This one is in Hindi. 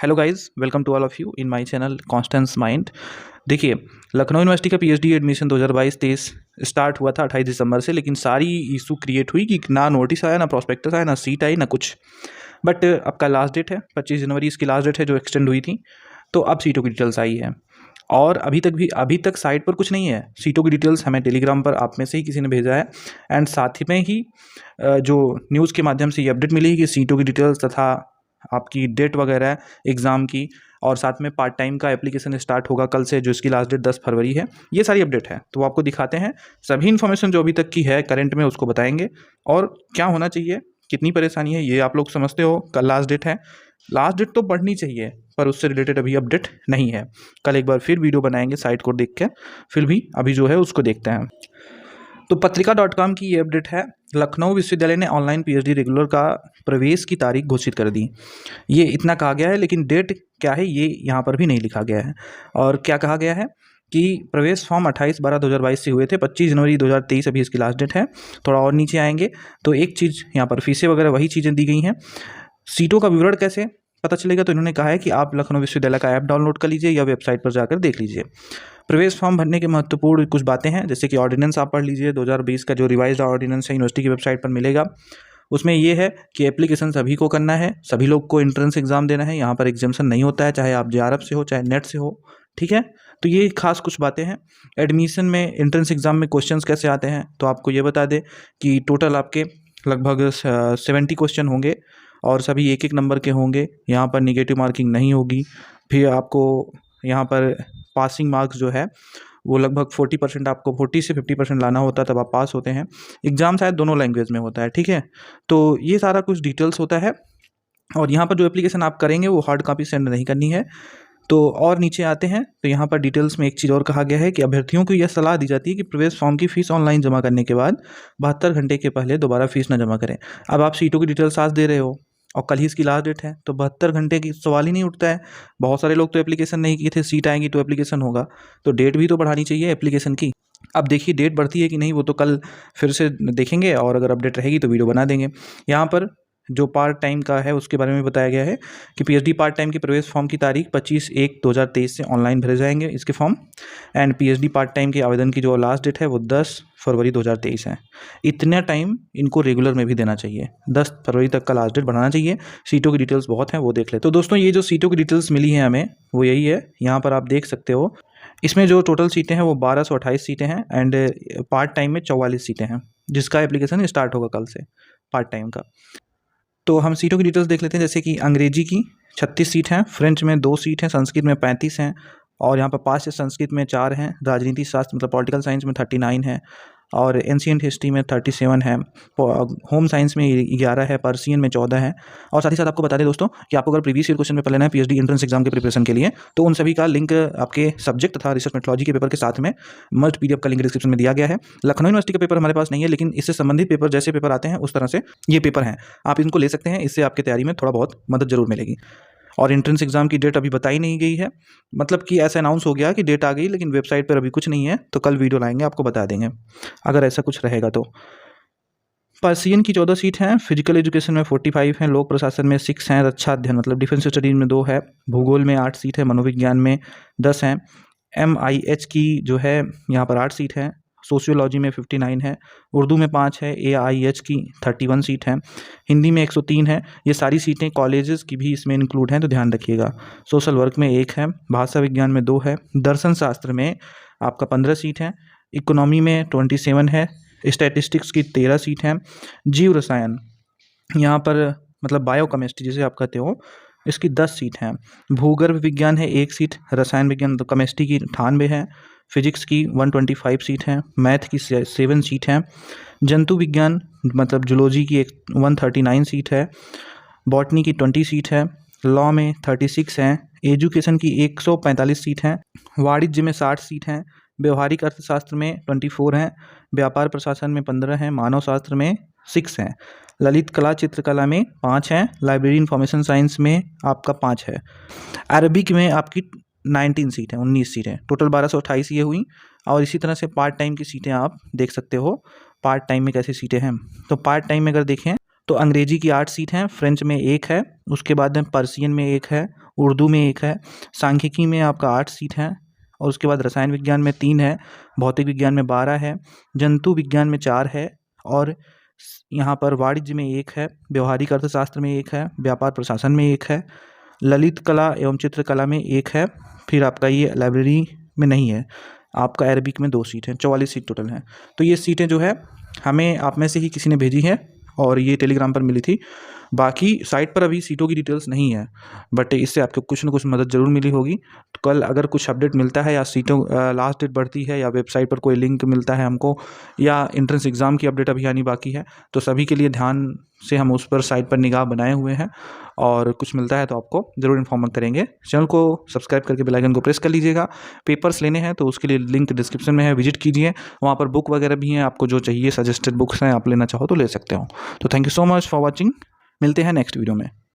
Hello guys, welcome to all of you in my channel Constance Mind. देखिए, लखनऊ यूनिवर्सिटी का पीएचडी एडमिशन 2022-23 स्टार्ट हुआ था 28 दिसंबर से, लेकिन सारी इशू क्रिएट हुई कि ना नोटिस आया, ना प्रॉस्पेक्टस आया, ना सीट आई, ना कुछ। बट आपका लास्ट डेट है 25 जनवरी, इसकी लास्ट डेट है जो एक्सटेंड हुई थी। तो अब सीटों की डिटेल्स आई है और अभी तक साइट पर कुछ नहीं है। सीटों की डिटेल्स हमें टेलीग्राम पर आप में से ही किसी ने भेजा है एंड साथ ही में ही जो न्यूज़ के माध्यम से ये अपडेट मिली कि सीटों की डिटेल्स तथा आपकी डेट वगैरह एग्ज़ाम की, और साथ में पार्ट टाइम का एप्लीकेशन स्टार्ट होगा कल से, जो इसकी लास्ट डेट 10 फरवरी है। ये सारी अपडेट है, तो वो आपको दिखाते हैं। सभी इन्फॉर्मेशन जो अभी तक की है करंट में उसको बताएंगे, और क्या होना चाहिए, कितनी परेशानी है, ये आप लोग समझते हो। कल लास्ट डेट है, लास्ट डेट तो बढ़नी चाहिए, पर उससे रिलेटेड अभी अपडेट नहीं है। कल एक बार फिर वीडियो बनाएंगे साइट को देख के, फिर भी अभी जो है उसको देखते हैं। तो पत्रिका.com की ये अपडेट है। लखनऊ विश्वविद्यालय ने ऑनलाइन पीएचडी रेगुलर का प्रवेश की तारीख घोषित कर दी। ये इतना कहा गया है, लेकिन डेट क्या है ये यहाँ पर भी नहीं लिखा गया है। और क्या कहा गया है कि प्रवेश फॉर्म 28/12/2022 से हुए थे, 25 जनवरी 2023 अभी इसकी लास्ट डेट है। थोड़ा और नीचे आएंगे तो एक चीज़ यहाँ पर फीसें वगैरह वही चीज़ें दी गई हैं। सीटों का विवरण कैसे पता चलेगा, तो इन्होंने कहा है कि आप लखनऊ विश्वविद्यालय का ऐप डाउनलोड कर लीजिए या वेबसाइट पर जाकर देख लीजिए। प्रवेश फॉर्म भरने के महत्वपूर्ण कुछ बातें हैं, जैसे कि ऑर्डिनेंस आप पढ़ लीजिए। 2020 का जो रिवाइज्ड ऑर्डिनेंस है यूनिवर्सिटी की वेबसाइट पर मिलेगा। उसमें ये है कि एप्लीकेशन सभी को करना है, सभी लोग को एंट्रेंस एग्जाम देना है। यहाँ पर एग्जामेशन नहीं होता है, चाहे आप जेआरएफ से हो चाहे नेट से हो, ठीक है। तो ये खास कुछ बातें हैं। एडमिशन में एंट्रेंस एग्जाम में क्वेश्चंस कैसे आते हैं, तो आपको ये बता दें कि टोटल आपके लगभग 70 क्वेश्चन होंगे और सभी एक एक नंबर के होंगे। यहाँ पर निगेटिव मार्किंग नहीं होगी। फिर आपको यहाँ पर पासिंग मार्क्स जो है वो लगभग 40%, आपको 40 से 50% लाना होता है, तब आप पास होते हैं। एग्ज़ाम शायद दोनों लैंग्वेज में होता है, ठीक है। तो ये सारा कुछ डिटेल्स होता है। और यहाँ पर जो एप्लीकेशन आप करेंगे वो हार्ड कॉपी सेंड नहीं करनी है। तो और नीचे आते हैं तो यहाँ पर डिटेल्स में एक चीज़ और कहा गया है कि अभ्यर्थियों को यह सलाह दी जाती है कि प्रवेश फॉर्म की फ़ीस ऑनलाइन जमा करने के बाद 72 घंटे के पहले दोबारा फीस न जमा करें। अब आप सीटों की डिटेल्स आज दे रहे हो और कल ही इसकी लास्ट डेट है, तो 72 घंटे की सवाल ही नहीं उठता है। बहुत सारे लोग तो एप्लीकेशन नहीं किए थे, सीट आएंगी तो एप्लीकेशन होगा, तो डेट भी तो बढ़ानी चाहिए एप्लीकेशन की। अब देखिए डेट बढ़ती है कि नहीं, वो तो कल फिर से देखेंगे, और अगर अपडेट रहेगी तो वीडियो बना देंगे। यहाँ पर जो पार्ट टाइम का है उसके बारे में बताया गया है कि पीएचडी पार्ट टाइम के प्रवेश फॉर्म की तारीख 25/1/2023 से ऑनलाइन भरे जाएंगे इसके form. And PhD part time के आवेदन की जो लास्ट डेट है वो 10 फरवरी 2023 है। इतना टाइम इनको रेगुलर में भी देना चाहिए, 10 फरवरी तक का लास्ट डेट बढ़ाना चाहिए। सीटों की डिटेल्स बहुत हैं, वो देख ले। तो दोस्तों, ये जो सीटों की डिटेल्स मिली हैं हमें वो यही है। यहाँ पर आप देख सकते हो, इसमें जो टोटल सीटें हैं वो 1228 सीटें हैं एंड पार्ट टाइम में 44 सीटें हैं, जिसका एप्लीकेशन स्टार्ट होगा कल से पार्ट टाइम का। तो हम सीटों की डिटेल्स देख लेते हैं। जैसे कि अंग्रेजी की 36 सीट हैं, फ्रेंच में 2 सीट हैं, संस्कृत में 35 हैं, और यहाँ पर 5 से संस्कृत में 4 हैं। राजनीति शास्त्र मतलब पॉलिटिकल साइंस में 39 है, और एंशिएंट हिस्ट्री में 37 है। होम साइंस में 11 है, पर्सियन में 14 है। और साथ ही साथ आपको बता दें दोस्तों कि आपको अगर प्रीवियस ईयर क्वेश्चन पेपर लेना है पीएचडी एंट्रेंस एग्जाम के प्रिपरेशन के लिए, तो उन सभी का लिंक आपके सब्जेक्ट तथा रिसर्च मेथोलॉजी के पेपर के साथ में मस्ट पीडीएफ का लिंक डिस्क्रिप्शन में दिया गया है। लखनऊ यूनिवर्सिटी का पेपर हमारे पास नहीं है, लेकिन इससे संबंधित पेपर जैसे पेपर आते हैं उस तरह से ये पेपर हैं, आप इनको ले सकते हैं। इससे आपकी तैयारी में थोड़ा बहुत मदद जरूर मिलेगी। और एंट्रेंस एग्जाम की डेट अभी बताई नहीं गई है, मतलब कि ऐसा अनाउंस हो गया कि डेट आ गई, लेकिन वेबसाइट पर अभी कुछ नहीं है। तो कल वीडियो लाएंगे, आपको बता देंगे अगर ऐसा कुछ रहेगा तो। पर्सियन की 14 सीट हैं, फिजिकल एजुकेशन में 45 हैं, लोक प्रशासन में 6 हैं, रक्षा अध्ययन मतलब डिफेंस स्टडीज में 2 है, भूगोल में 8 सीट है, मनोविज्ञान में 10 हैं, MIH की जो है यहाँ पर 8 सीट है, सोशियोलॉजी में 59 है, उर्दू में 5 है, AIH की 31 सीट है, हिंदी में 103 है। ये सारी सीटें कॉलेजेस की भी इसमें इंक्लूड हैं, तो ध्यान रखिएगा। सोशल वर्क में 1 है, भाषा विज्ञान में 2 है, दर्शन शास्त्र में आपका 15 सीट है, इकोनॉमी में 27 है, स्टैटिस्टिक्स की 13 सीट है, जीव रसायन यहाँ पर मतलब बायोकेमिस्ट्री जिसे आप कहते हो, इसकी 10 सीट हैं, भूगर्भ विज्ञान है 1 सीट, रसायन विज्ञान तो केमिस्ट्री की 98 है, फिजिक्स की 125 सीट है, मैथ की 7 सीट है, जंतु विज्ञान मतलब जूलॉजी की 139 सीट है, बॉटनी की 20 सीट है, लॉ में 36 हैं, एजुकेशन की 145 सीट हैं, वाणिज्य में 60 सीट हैं, व्यवहारिक अर्थशास्त्र में 24 हैं, व्यापार प्रशासन में 15 हैं, मानव शास्त्र में 6 हैं, ललित कला चित्रकला में 5 हैं, लाइब्रेरी इंफॉर्मेशन साइंस में आपका 5 है, अरबिक में आपकी 19 सीट है, 19 सीटें, टोटल 1228 ये हुई। और इसी तरह से पार्ट टाइम की सीटें आप देख सकते हो, पार्ट टाइम में कैसी सीटें हैं। तो पार्ट टाइम में अगर देखें तो अंग्रेजी की 8 सीट हैं, फ्रेंच में 1 है, उसके बाद में पर्सियन में 1 है, उर्दू में 1 है, सांख्यिकी में आपका 8 सीट हैं और उसके बाद रसायन विज्ञान में 3 है, भौतिक विज्ञान में 12 है, जंतु विज्ञान में 4 है और यहाँ पर वाणिज्य में 1 है, व्यवहारिक अर्थशास्त्र में 1 है, व्यापार प्रशासन में 1 है, ललित कला एवं चित्रकला में 1 है, फिर आपका ये लाइब्रेरी में नहीं है, आपका अरबिक में 2 सीट हैं, 44 सीट टोटल हैं। तो ये सीटें जो है हमें आप में से ही किसी ने भेजी है और ये टेलीग्राम पर मिली थी। बाकी साइट पर अभी सीटों की डिटेल्स नहीं है, बट इससे आपको कुछ ना कुछ मदद ज़रूर मिली होगी। तो कल अगर कुछ अपडेट मिलता है या सीटों लास्ट डेट बढ़ती है या वेबसाइट पर कोई लिंक मिलता है हमको या एंट्रेंस एग्ज़ाम की अपडेट अभी आनी बाकी है, तो सभी के लिए ध्यान से हम उस पर साइट पर निगाह बनाए हुए हैं और कुछ मिलता है तो आपको ज़रूर इन्फॉर्म करेंगे। चैनल को सब्सक्राइब करके बेल आइकन को प्रेस कर लीजिएगा। पेपर्स लेने हैं तो उसके लिए लिंक डिस्क्रिप्शन में है, विजिट कीजिए, वहाँ पर बुक वगैरह भी हैं, आपको जो चाहिए सजेस्टेड बुक्स हैं, आप लेना चाहो तो ले सकते हो। तो thank you so much for watching, मिलते हैं नेक्स्ट वीडियो में।